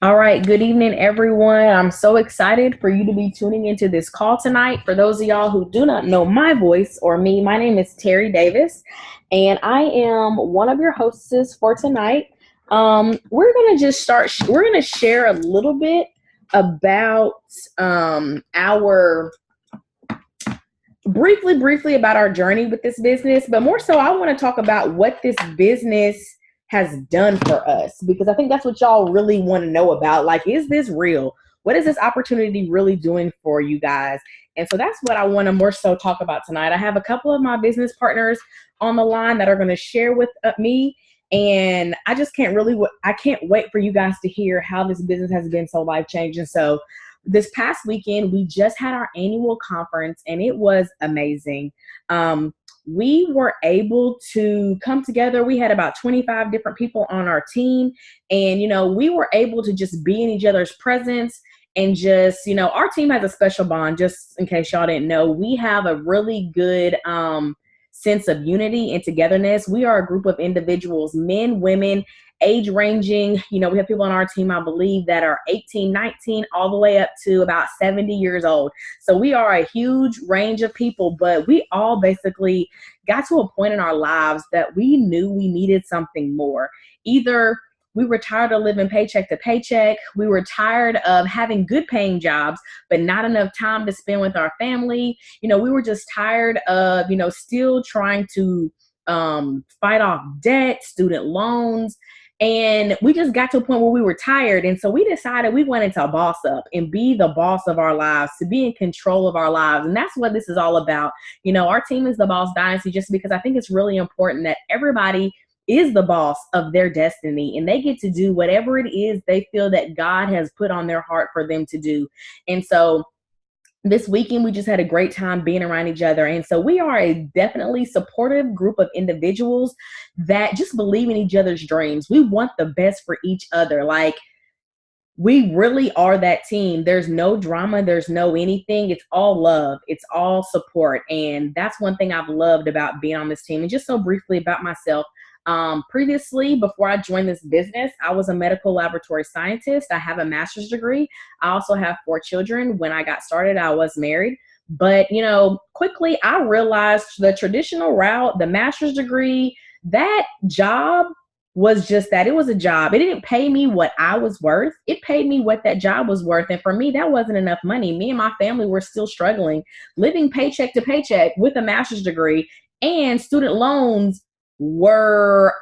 All right, good evening, everyone. I'm so excited for you to be tuning into this call tonight. For those of y'all who do not know my voice or me, my name is Terry Davis, and I am one of your hostesses for tonight. We're gonna just start. We're gonna share a little bit about our briefly about our journey with this business, but more so, I want to talk about what this business has done for us because I think that's what y'all really want to know about. Like, is this real? What is this opportunity really doing for you guys? And so that's what I want to more so talk about tonight. I have a couple of my business partners on the line that are going to share with me. And I just can't really, I can't wait for you guys to hear how this business has been so life changing. So, this past weekend, we just had our annual conference and it was amazing. We were able to come together. We had about 25 different people on our team. And, we were able to just be in each other's presence and just, our team has a special bond, just in case y'all didn't know. We have a really good sense of unity and togetherness. We are a group of individuals, men, women, age ranging. We have people on our team, I believe, that are 18, 19, all the way up to about 70 years old. So we are a huge range of people, but we all basically got to a point in our lives that we knew we needed something more. Either we were tired of living paycheck to paycheck. We were tired of having good paying jobs, but not enough time to spend with our family. We were just tired of, still trying to fight off debt, student loans. And we just got to a point where we were tired. And so we decided we wanted to boss up and be the boss of our lives, to be in control of our lives. And that's what this is all about. Our team is the Boss Dynasty just because I think it's really important that everybody is the boss of their destiny and they get to do whatever it is they feel that God has put on their heart for them to do. And so this weekend, we just had a great time being around each other. And so we are a definitely supportive group of individuals that just believe in each other's dreams. We want the best for each other. Like, we really are that team. There's no drama. There's no anything. It's all love. It's all support. And that's one thing I've loved about being on this team. And just so briefly about myself, previously, before I joined this business, I was a medical laboratory scientist. I have a master's degree. I also have 4 children. When I got started, I was married. But, quickly I realized the traditional route, the master's degree, that job was just that. It was a job. It didn't pay me what I was worth. It paid me what that job was worth. And for me, that wasn't enough money. Me and my family were still struggling, living paycheck to paycheck with a master's degree, and student loans were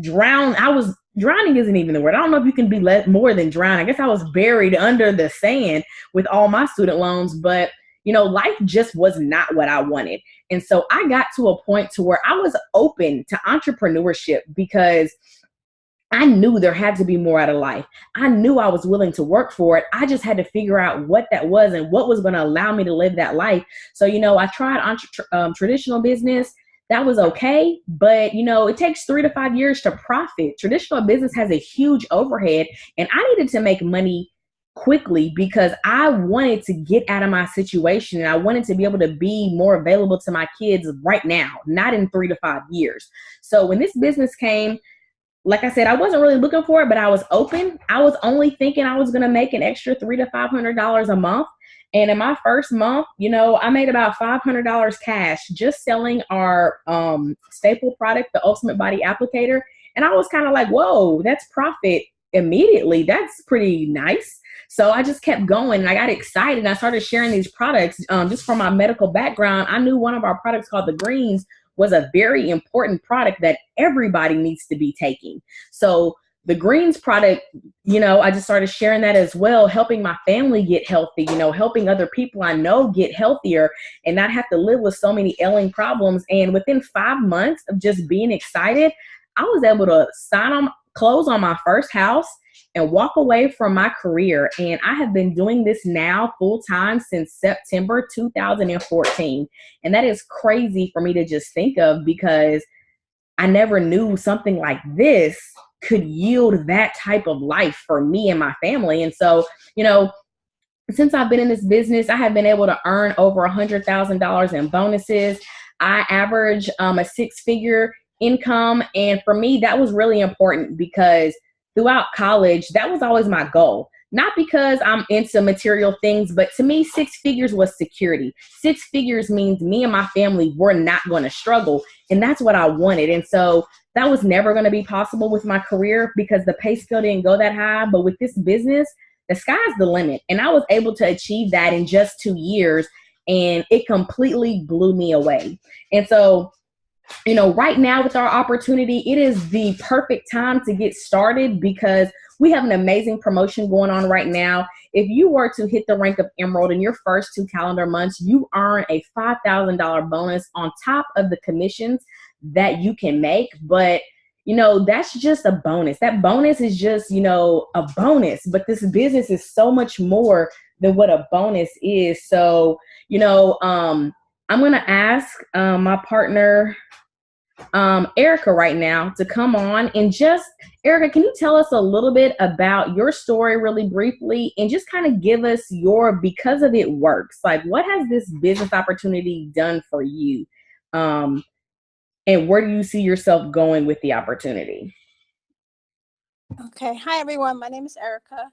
drowned. I was drowning isn't even the word. I don't know if you can be more than drowned. I guess I was buried under the sand with all my student loans, but life just was not what I wanted. And so I got to a point to where I was open to entrepreneurship because I knew there had to be more out of life. I knew I was willing to work for it. I just had to figure out what that was and what was going to allow me to live that life. So, I tried traditional business. That was okay. But, it takes 3 to 5 years to profit. Traditional business has a huge overhead, and I needed to make money quickly because I wanted to get out of my situation and I wanted to be able to be more available to my kids right now, not in 3 to 5 years. So when this business came, like I said, I wasn't really looking for it, but I was open. I was only thinking I was going to make an extra $300 to $500 a month. And in my first month, I made about $500 cash just selling our staple product, the Ultimate Body Applicator. And I was kind of like, whoa, that's profit immediately. That's pretty nice. So I just kept going and I got excited. I started sharing these products just from my medical background. I knew one of our products called the Greens was a very important product that everybody needs to be taking. So the Greens product, I just started sharing that as well, helping my family get healthy, helping other people I know get healthier and not have to live with so many ailing problems. And within 5 months of just being excited, I was able to close on my first house and walk away from my career. And I have been doing this now full time since September 2014. And that is crazy for me to just think of because I never knew something like this could yield that type of life for me and my family. And so, since I've been in this business, I have been able to earn over $100,000 in bonuses. I average a 6-figure income. And for me, that was really important because throughout college, that was always my goal. Not because I'm into material things, but to me, six figures was security. Six figures means me and my family were not going to struggle. And that's what I wanted. And so that was never going to be possible with my career because the pay scale didn't go that high. But with this business, the sky's the limit. And I was able to achieve that in just 2 years. And it completely blew me away. And so, right now with our opportunity, it is the perfect time to get started because we have an amazing promotion going on right now. If you were to hit the rank of Emerald in your first 2 calendar months, you earn a $5,000 bonus on top of the commissions that you can make. But that's just a bonus. That bonus is just, a bonus. But this business is so much more than what a bonus is. So, I'm going to ask my partner, Erica, right now to come on and Erica, can you tell us a little bit about your story really briefly and just kind of give us your because of it works? Like, what has this business opportunity done for you? And where do you see yourself going with the opportunity? Okay. Hi, everyone. My name is Erica,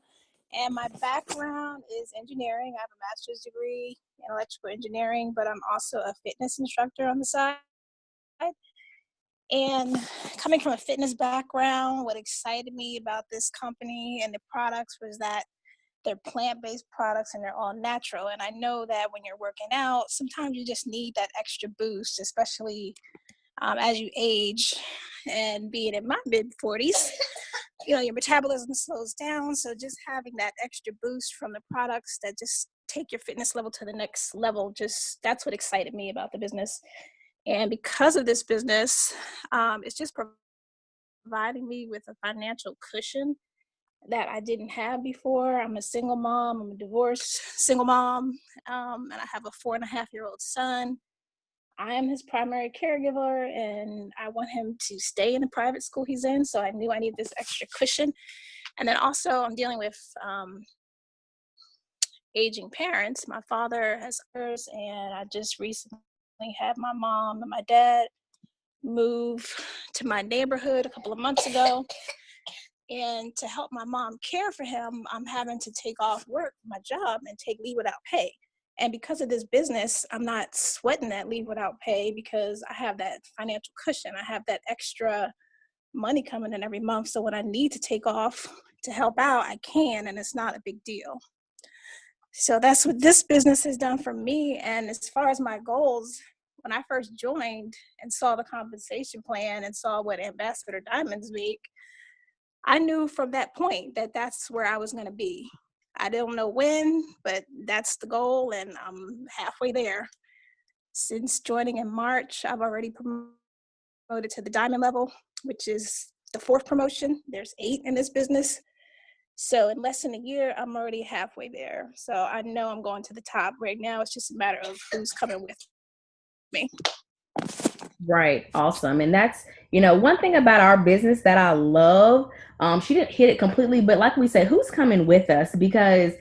and my background is engineering. I have a master's degree in electrical engineering, but I'm also a fitness instructor on the side. And coming from a fitness background, what excited me about this company and the products was that they're plant-based products and they're all natural. And I know that when you're working out, sometimes you just need that extra boost, especially as you age. And being in my mid-40s, your metabolism slows down. So just having that extra boost from the products that just take your fitness level to the next level, that's what excited me about the business. And because of this business, it's just providing me with a financial cushion that I didn't have before. I'm a single mom. I'm a divorced single mom, and I have a 4.5-year-old son. I am his primary caregiver, and I want him to stay in the private school he's in. So I knew I needed this extra cushion. And then also I'm dealing with aging parents. My father has others, and I just recently had my mom and my dad move to my neighborhood a couple of months ago. And to help my mom care for him, I'm having to take off work, my job, and take leave without pay. And because of this business, I'm not sweating that leave without pay because I have that financial cushion. I have that extra money coming in every month. So when I need to take off to help out, I can, and it's not a big deal. So that's what this business has done for me. And as far as my goals, when I first joined and saw the compensation plan and saw what Ambassador Diamonds make, I knew from that point that that's where I was going to be. I don't know when, but that's the goal, and I'm halfway there. Since joining in March, I've already promoted to the diamond level, which is the 4th promotion. There's 8 in this business. So in less than a year, I'm already halfway there. So I know I'm going to the top. Right now, it's just a matter of who's coming with me. Right. Awesome. And that's, one thing about our business that I love, she didn't hit it completely, but like we said, who's coming with us? Because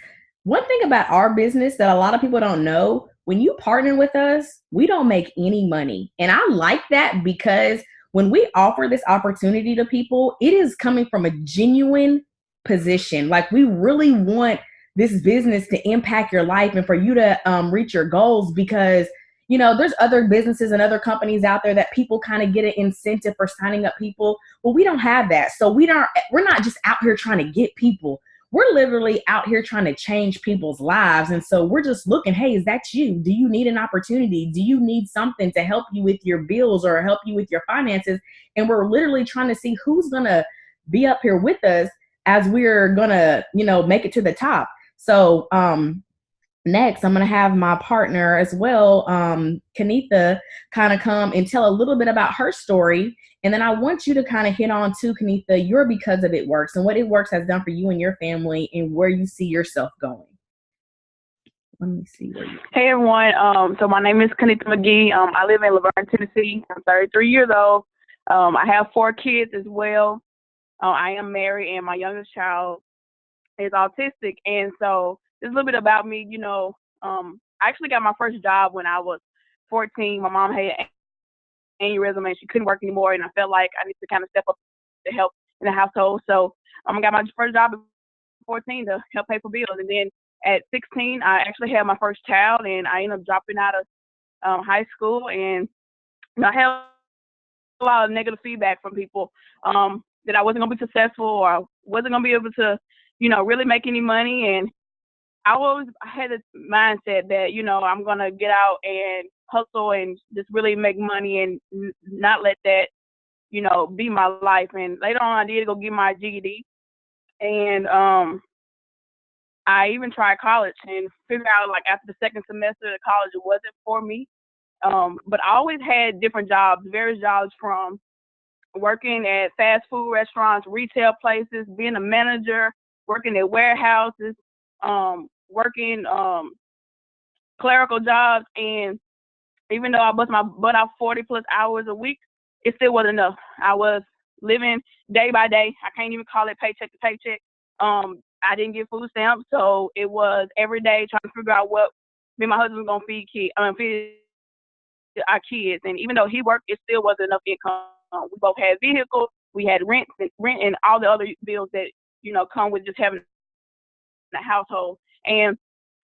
one thing about our business that a lot of people don't know, when you partner with us, we don't make any money. And I like that because when we offer this opportunity to people, it is coming from a genuine position. Like, we really want this business to impact your life and for you to reach your goals because there's other businesses and other companies out there that people kind of get an incentive for signing up people. Well, we don't have that. So we're not just out here trying to get people. We're literally out here trying to change people's lives. And so we're just looking, hey, is that you? Do you need an opportunity? Do you need something to help you with your bills or help you with your finances? And we're literally trying to see who's going to be up here with us as we're going to, make it to the top. So, next, I'm going to have my partner as well, Kenneth, kind of come and tell a little bit about her story. And then I want you to kind of hit on too, Kenneth, your because of it works and what it works has done for you and your family and where you see yourself going. Let me see where you. Hey everyone. So my name is Kenneth McGee. I live in Laverne, Tennessee. I'm 33 years old. I have 4 kids as well. I am married, and my youngest child is autistic, and so just a little bit about me, I actually got my first job when I was 14. My mom had an aneurysm and she couldn't work anymore, and I felt like I needed to kind of step up to help in the household. So I got my first job at 14 to help pay for bills. And then at 16, I actually had my first child, and I ended up dropping out of high school. And I had a lot of negative feedback from people that I wasn't going to be successful, or I wasn't going to be able to, really make any money. And I had a mindset that, I'm going to get out and hustle and just really make money and not let that, be my life. And later on, I did go get my GED. And I even tried college and figured out, like, after the second semester of college, it wasn't for me. But I always had different jobs, various jobs, from working at fast food restaurants, retail places, being a manager, working at warehouses, working clerical jobs. And even though I bust my butt out 40 plus hours a week, it still wasn't enough. I was living day by day. I can't even call it paycheck to paycheck. I didn't get food stamps, so it was every day trying to figure out what me and my husband was gonna feed our kids. And even though he worked, it still wasn't enough income. We both had vehicles, we had rent and all the other bills that come with just having a household. And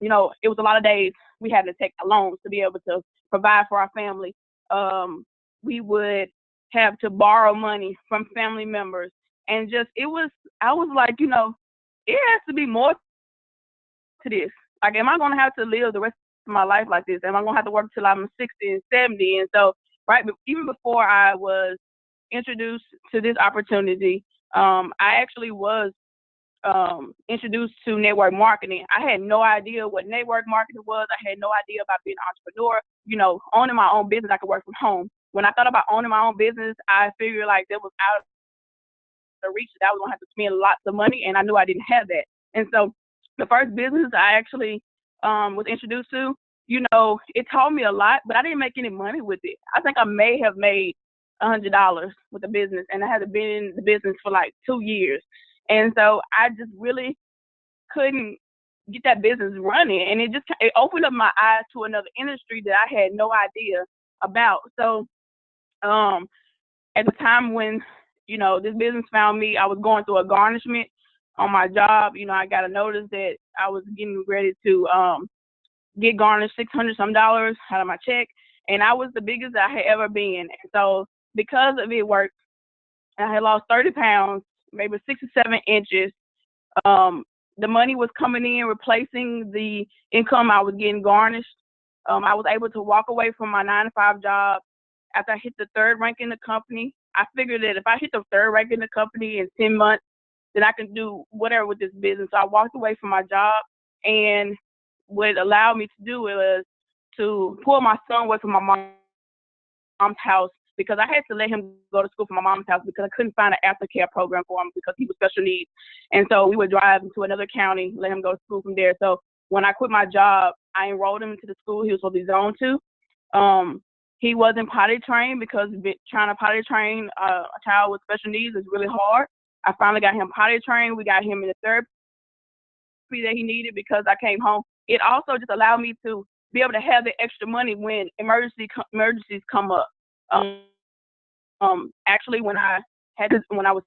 it was a lot of days we had to take loans to be able to provide for our family. We would have to borrow money from family members, and I was like, it has to be more to this. Like, am I going to have to live the rest of my life like this? Am I going to have to work till I'm 60 and 70? And so, right, even before I was introduced to this opportunity, I actually was introduced to network marketing. I had no idea what network marketing was. I had no idea about being an entrepreneur. Owning my own business, I could work from home. When I thought about owning my own business, I figured like that was out of the reach, that I was going to have to spend lots of money, and I knew I didn't have that. And so the first business I actually was introduced to, it taught me a lot, but I didn't make any money with it. I think I may have made $100 with the business, and I had been in the business for like 2 years. And so I just really couldn't get that business running. And it opened up my eyes to another industry that I had no idea about. So at the time when, this business found me, I was going through a garnishment on my job. I got a notice that I was getting ready to get garnished $600 some out of my check. And I was the biggest I had ever been. And so because of it worked, I had lost 30 pounds, maybe 6 or 7 inches. The money was coming in, replacing the income I was getting garnished. I was able to walk away from my 9-to-5 job after I hit the third rank in the company. I figured that if I hit the third rank in the company in 10 months, then I can do whatever with this business. So I walked away from my job, and what it allowed me to do was to pull my son away from my mom's house, because I had to let him go to school from my mom's house because I couldn't find an aftercare program for him because he was special needs. And so we would drive into another county, let him go to school from there. So when I quit my job, I enrolled him into the school he was supposed to be zoned to. He wasn't potty trained because trying to potty train a child with special needs is really hard. I finally got him potty trained. We got him in the therapy that he needed because I came home. It also just allowed me to be able to have the extra money when emergencies come up. Actually, when I was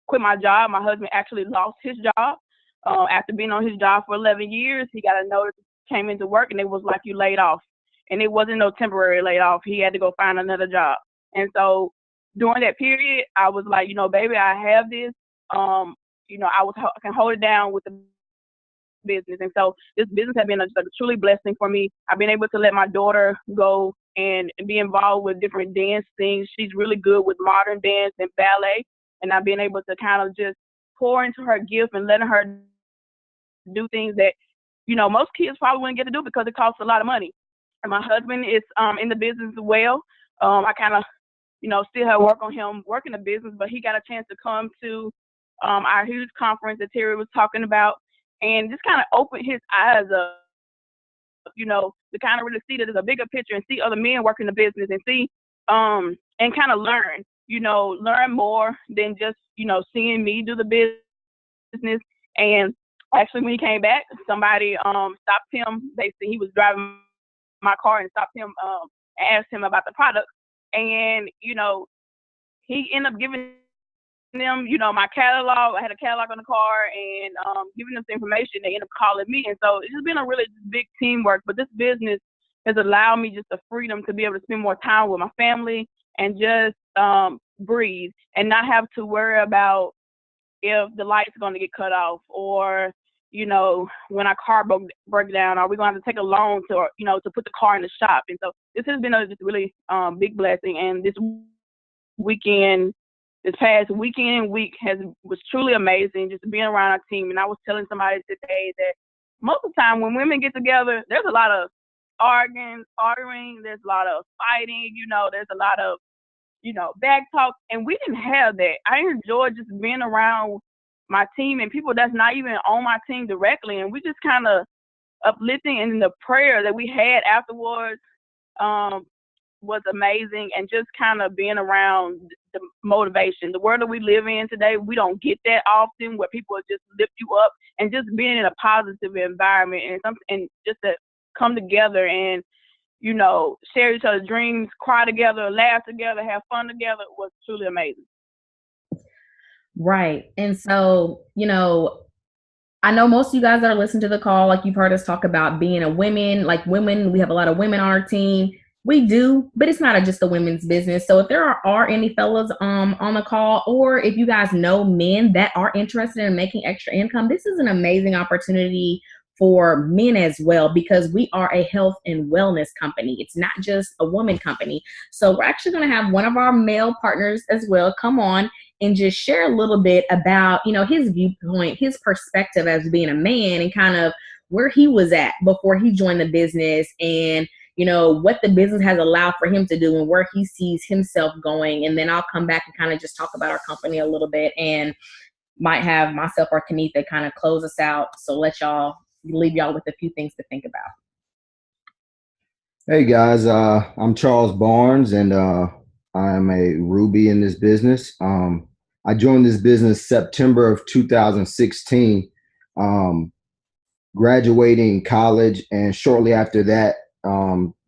quit my job, my husband actually lost his job. After being on his job for 11 years, he got a notice, came into work, and it was like, you laid off. And it wasn't no temporary layoff. He had to go find another job. And so during that period, I was like, baby, I have this. I can hold it down with the business. And so this business has been a truly blessing for me. I've been able to let my daughter go and be involved with different dance things. She's really good with modern dance and ballet. And I've been able to kind of just pour into her gift and letting her do things that, most kids probably wouldn't get to do because it costs a lot of money. And my husband is in the business as well. I kind of, still have work on him working the business, but he got a chance to come to our huge conference that Terry was talking about, and just kind of open his eyes up, to kind of really see that there's a bigger picture and see other men working the business and see, and kind of learn, learn more than just, seeing me do the business. And actually, when he came back, somebody stopped him. Basically, he was driving my car and stopped him and asked him about the product. And, he ended up giving them, my catalog. I had a catalog on the car and giving them the information. They end up calling me. And so it's just been a really big teamwork. But this business has allowed me just the freedom to be able to spend more time with my family and just breathe and not have to worry about if the lights are going to get cut off or, when our car broke down, are we going to have to take a loan to, to put the car in the shop? And so this has been a just really big blessing. And this past weekend week was truly amazing, just being around our team. And I was telling somebody today that most of the time when women get together, there's a lot of arguing, there's a lot of fighting, there's a lot of, back talk. And we didn't have that. I enjoyed just being around my team and people that's not even on my team directly. And we just kind of uplifting, and the prayer that we had afterwards was amazing. And just kind of being around the motivation. The world that we live in today, we don't get that often, where people just lift you up, and just being in a positive environment and just to come together and, share each other's dreams, cry together, laugh together, have fun together was truly amazing. Right. And so, I know most of you guys that are listening to the call, like you've heard us talk about being a women, we have a lot of women on our team. We do, but it's not just a women's business. So if there are any fellas on the call, or if you guys know men that are interested in making extra income, this is an amazing opportunity for men as well, because we are a health and wellness company. It's not just a woman company. So we're actually going to have one of our male partners as well come on and just share a little bit about, his viewpoint, his perspective as being a man, and kind of where he was at before he joined the business, and what the business has allowed for him to do and where he sees himself going. And then I'll come back and kind of just talk about our company a little bit, and might have myself or Kenneth kind of close us out. So leave y'all with a few things to think about. Hey guys, I'm Charles Barnes, and I am a Ruby in this business. I joined this business September of 2016, graduating college, and shortly after that,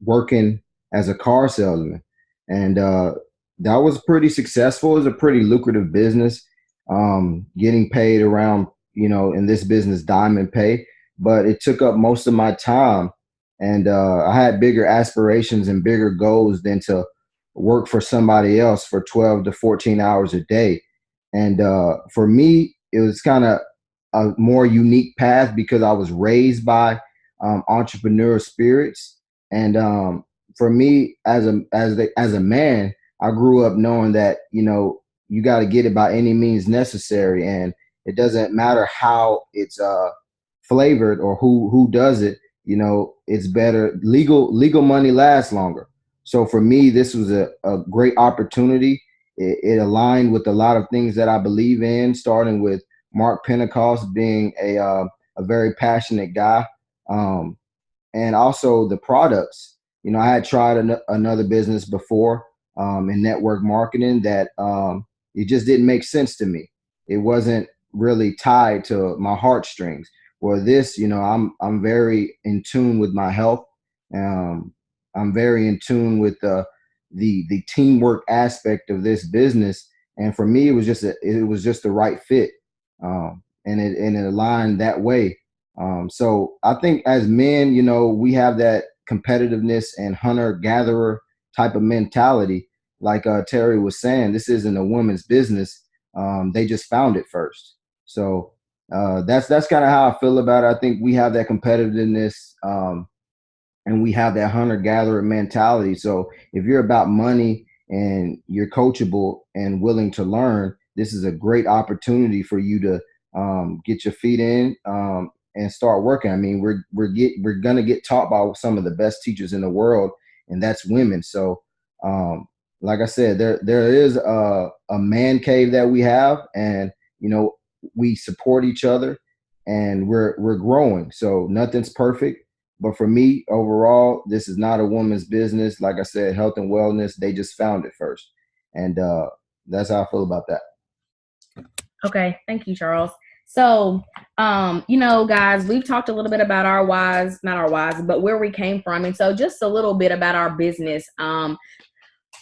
working as a car salesman. And that was pretty successful. It was a pretty lucrative business, getting paid around, in this business, diamond pay. But it took up most of my time. And I had bigger aspirations and bigger goals than to work for somebody else for 12 to 14 hours a day. And for me, it was kind of a more unique path because I was raised by entrepreneur spirits. And for me, as a man, I grew up knowing that, you got to get it by any means necessary. And it doesn't matter how it's flavored or who does it. It's better. Legal money lasts longer. So for me, this was a great opportunity. It aligned with a lot of things that I believe in, starting with Mark Pentecost being a very passionate guy. And also the products. I had tried another business before in network marketing that it just didn't make sense to me. It wasn't really tied to my heartstrings. For this, I'm very in tune with my health. I'm very in tune with the teamwork aspect of this business, and for me, it was just the right fit, and it aligned that way. So I think as men, we have that competitiveness and hunter-gatherer type of mentality. Like Terry was saying, this isn't a woman's business. They just found it first. So that's kind of how I feel about it. I think we have that competitiveness, and we have that hunter-gatherer mentality. So if you're about money and you're coachable and willing to learn, this is a great opportunity for you to get your feet in and start working. I mean, we're gonna get taught by some of the best teachers in the world, and that's women. So like I said, there is a man cave that we have, and we support each other, and we're growing. So nothing's perfect. But for me, overall, this is not a woman's business. Like I said, health and wellness, they just found it first. And that's how I feel about that. Okay. Thank you, Charles. So, guys, we've talked a little bit about our whys, not our whys, but where we came from. And so just a little bit about our business.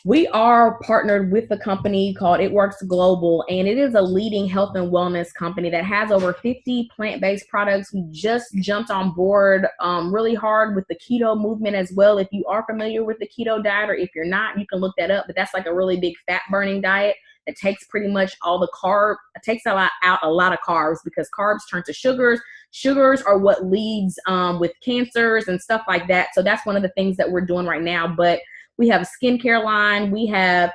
We are partnered with a company called It Works Global, and it is a leading health and wellness company that has over 50 plant-based products. We just jumped on board really hard with the keto movement as well. If you are familiar with the keto diet, or if you're not, you can look that up. But that's like a really big fat-burning diet that takes pretty much all the carb. It takes out a lot of carbs, because carbs turn to sugars. Sugars are what leads with cancers and stuff like that. So that's one of the things that we're doing right now. But we have a skincare line. We have,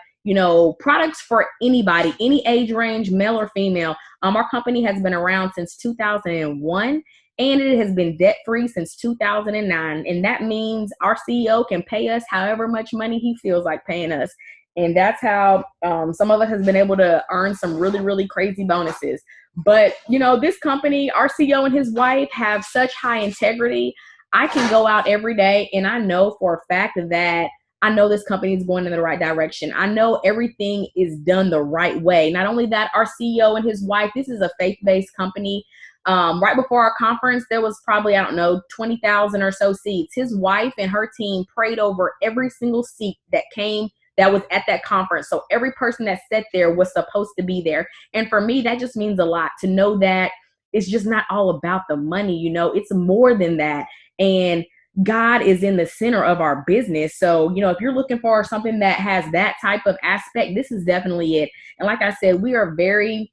products for anybody, any age range, male or female. Our company has been around since 2001, and it has been debt-free since 2009. And that means our CEO can pay us however much money he feels like paying us. And that's how some of us has been able to earn some really, really crazy bonuses. But, this company, our CEO and his wife have such high integrity. I can go out every day and I know for a fact that I know this company is going in the right direction. I know everything is done the right way. Not only that, our CEO and his wife, this is a faith-based company. Right before our conference, there was probably, 20,000 or so seats. His wife and her team prayed over every single seat that was at that conference. So every person that sat there was supposed to be there. And for me, that just means a lot to know that it's just not all about the money. It's more than that. And God is in the center of our business. So, if you're looking for something that has that type of aspect, this is definitely it. And like I said, we are very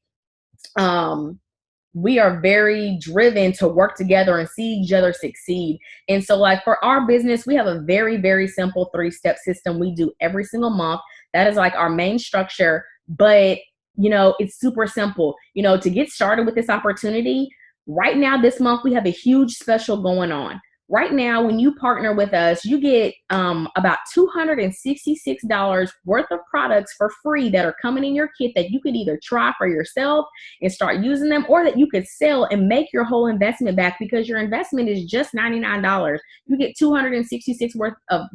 driven to work together and see each other succeed. And so like for our business, we have a very, very simple 3-step system we do every single month. That is like our main structure, but it's super simple. To get started with this opportunity right now, this month, we have a huge special going on. Right now, when you partner with us, you get about $266 worth of products for free that are coming in your kit that you could either try for yourself and start using them, or that you could sell and make your whole investment back, because your investment is just $99. You get $266 worth of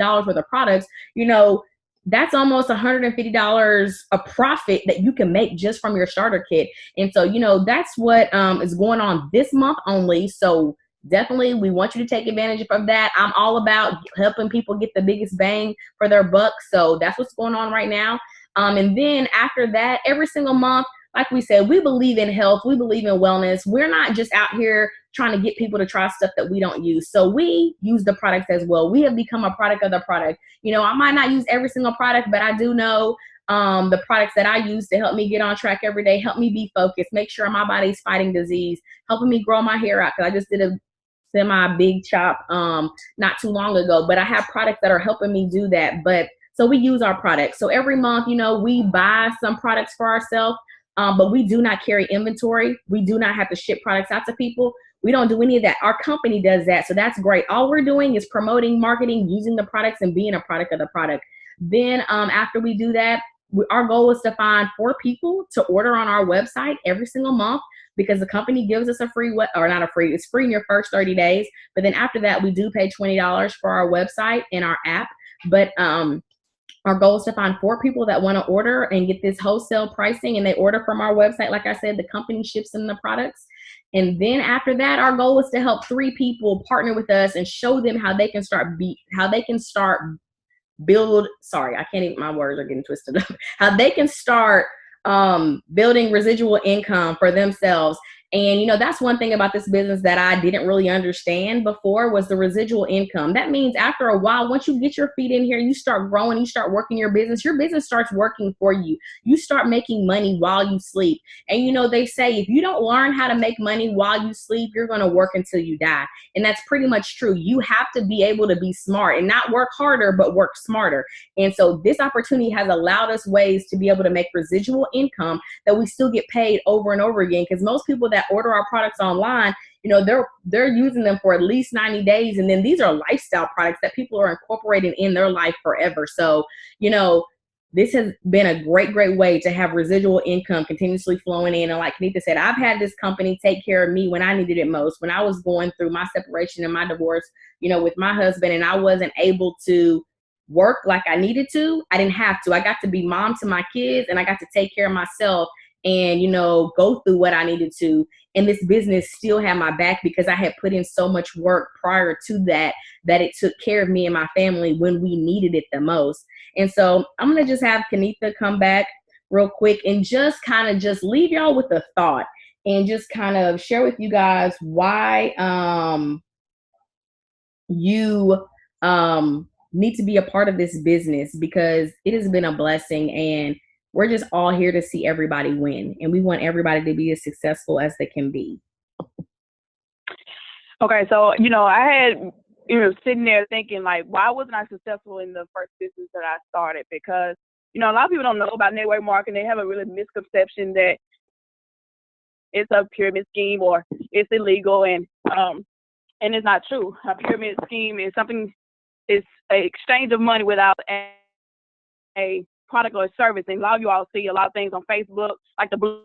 products. That's almost $150 a profit that you can make just from your starter kit. And so, that's what is going on this month only. So definitely, we want you to take advantage of that. I'm all about helping people get the biggest bang for their buck. So that's what's going on right now. And then after that, every single month, like we said, we believe in health. We believe in wellness. We're not just out here trying to get people to try stuff that we don't use. So we use the products as well. We have become a product of the product. I might not use every single product, but I do know the products that I use to help me get on track every day, help me be focused, make sure my body's fighting disease, helping me grow my hair out, because I just did a semi big chop not too long ago, but I have products that are helping me do that. But so we use our products. So every month, we buy some products for ourselves, but we do not carry inventory. We do not have to ship products out to people. We don't do any of that. Our company does that. So that's great. All we're doing is promoting, marketing, using the products, and being a product of the product. Then after we do that, our goal is to find 4 people to order on our website every single month, because the company gives us a free, or not a free, it's free in your first 30 days. But then after that, we do pay $20 for our website and our app. But our goal is to find 4 people that want to order and get this wholesale pricing, and they order from our website. Like I said, the company ships them the products. And then after that, our goal is to help 3 people partner with us and show them how they can build, sorry, I can't even, my words are getting twisted up, how they can start building residual income for themselves. And, that's one thing about this business that I didn't really understand before, was the residual income. That means after a while, once you get your feet in here, you start growing, you start working your business starts working for you. You start making money while you sleep. And, they say if you don't learn how to make money while you sleep, you're going to work until you die. And that's pretty much true. You have to be able to be smart and not work harder, but work smarter. And so this opportunity has allowed us ways to be able to make residual income that we still get paid over and over again. Because most people that order our products online, they're using them for at least 90 days. And then these are lifestyle products that people are incorporating in their life forever. So, this has been a great, great way to have residual income continuously flowing in. And like Kenneth said, I've had this company take care of me when I needed it most. When I was going through my separation and my divorce, with my husband, and I wasn't able to work like I needed to, I didn't have to. I got to be mom to my kids, and I got to take care of myself. and, go through what I needed to. And this business still had my back because I had put in so much work prior to that, that it took care of me and my family when we needed it the most. And so I'm going to just have Kenetha come back real quick and just kind of just leave y'all with a thought and just kind of share with you guys why you need to be a part of this business, because it has been a blessing, and we're just all here to see everybody win, and we want everybody to be as successful as they can be. Okay, so I had sitting there thinking, like, why wasn't I successful in the first business that I started? Because a lot of people don't know about network marketing. They have a really misconception that it's a pyramid scheme or it's illegal, and it's not true. A pyramid scheme is something, it's an exchange of money without a product or a service. And a lot of you all see a lot of things on Facebook, like the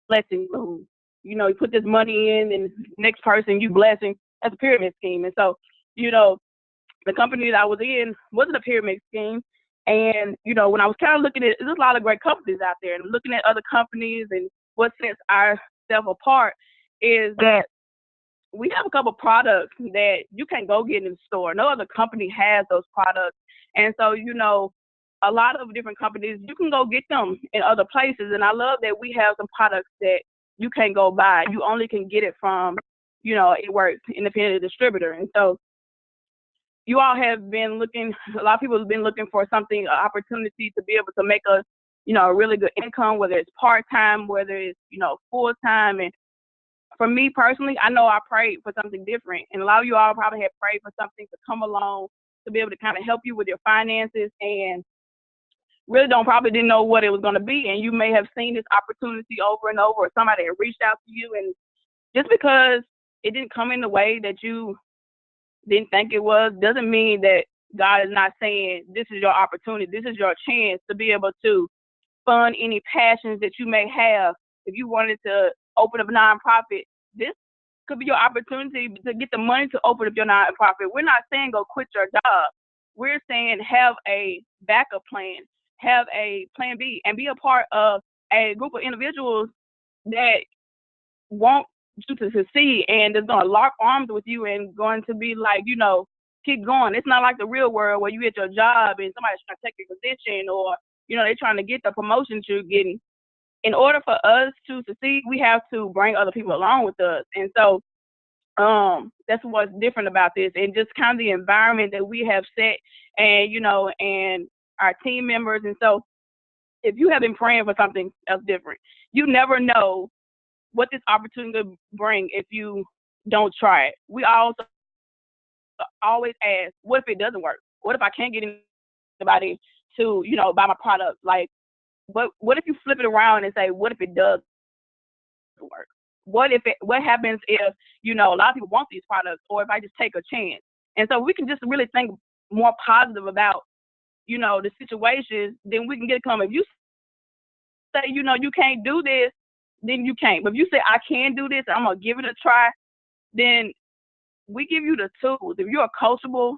blessing balloon. You put this money in, and next person you blessing. That's a pyramid scheme. And so, the company that I was in wasn't a pyramid scheme. And, when I was kind of looking at, there's a lot of great companies out there, and looking at other companies and what sets ourselves apart is that we have a couple products that you can't go get in the store. No other company has those products. And so, a lot of different companies, you can go get them in other places. And I love that we have some products that you can't go buy. You only can get it from, it works, independent distributor. And so you all have been looking, a lot of people have been looking for something, an opportunity to be able to make a really good income, whether it's part-time, whether it's, full-time. And for me personally, I know I prayed for something different. And a lot of you all probably have prayed for something to come along to be able to kind of help you with your finances, and really probably didn't know what it was going to be. And you may have seen this opportunity over and over, or somebody had reached out to you. And just because it didn't come in the way that you didn't think it was, doesn't mean that God is not saying this is your opportunity. This is your chance to be able to fund any passions that you may have. If you wanted to open up a nonprofit, this could be your opportunity to get the money to open up your nonprofit. We're not saying go quit your job. We're saying have a backup plan, have a plan B, and be a part of a group of individuals that want you to succeed and is going to lock arms with you and going to be like, keep going. It's not like the real world where you get your job and somebody's trying to take your position, or, they're trying to get the promotions you're getting. In order for us to succeed, we have to bring other people along with us. And so that's what's different about this, and just kind of the environment that we have set, and, and our team members. And so if you have been praying for something else different, you never know what this opportunity will bring if you don't try it. We also always ask, what if it doesn't work? What if I can't get anybody to, buy my product? Like, what if you flip it around and say, what if it does work? What happens if, a lot of people want these products, or if I just take a chance? And so we can just really think more positive about, the situations, then we can get it come. If you say, you can't do this, then you can't. But if you say, I can do this, I'm going to give it a try, then we give you the tools. If you're coachable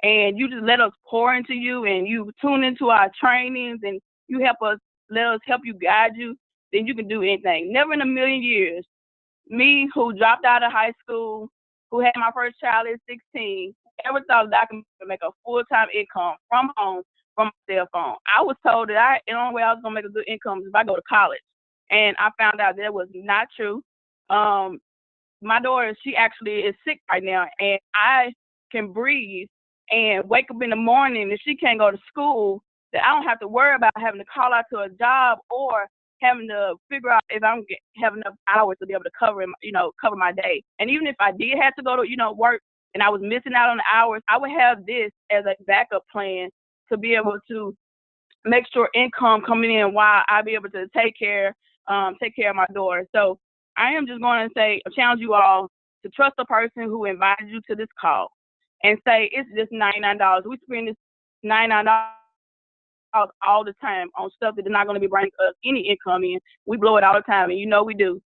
and you just let us pour into you, and you tune into our trainings, and you let us help you, guide you, then you can do anything. Never in a million years, me who dropped out of high school, who had my first child at 16, ever thought that I could make a full-time income from home, from my cell phone. I was told that the only way I was going to make a good income is if I go to college. And I found out that was not true. My daughter, she actually is sick right now, and I can breathe and wake up in the morning, and she can't go to school, that I don't have to worry about having to call out to a job or having to figure out if I'm have enough hours to be able to cover my day. And even if I did have to go to, work, and I was missing out on the hours, I would have this as a backup plan to be able to make sure income coming in while I be able to take care of my daughter. So I am just going to challenge you all to trust the person who invited you to this call, and say, it's just $99. We spend this $99 all the time on stuff that is not going to be bringing us any income in. We blow it all the time, and we do.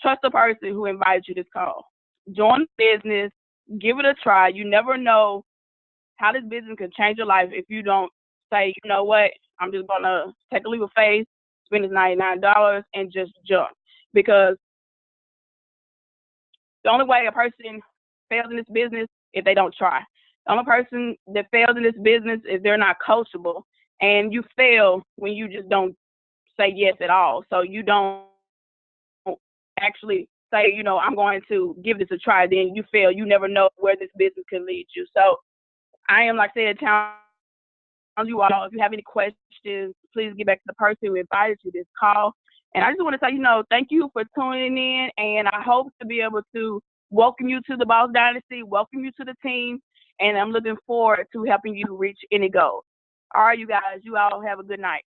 Trust the person who invited you to this call. Join the business. Give it a try. You never know how this business can change your life if you don't say, you know what, I'm just going to take a leap of faith, spend his $99 and just jump. Because the only way a person fails in this business if they don't try. The only person that fails in this business is they're not coachable. And you fail when you just don't say yes at all. So you don't actually say, I'm going to give this a try. Then you fail. You never know where this business can lead you. So I am, like I said, challenge you all. If you have any questions, please get back to the person who invited you to this call. And I just want to say, thank you for tuning in. And I hope to be able to welcome you to the Boss Dynasty, welcome you to the team. And I'm looking forward to helping you reach any goals. All right, you guys, you all have a good night.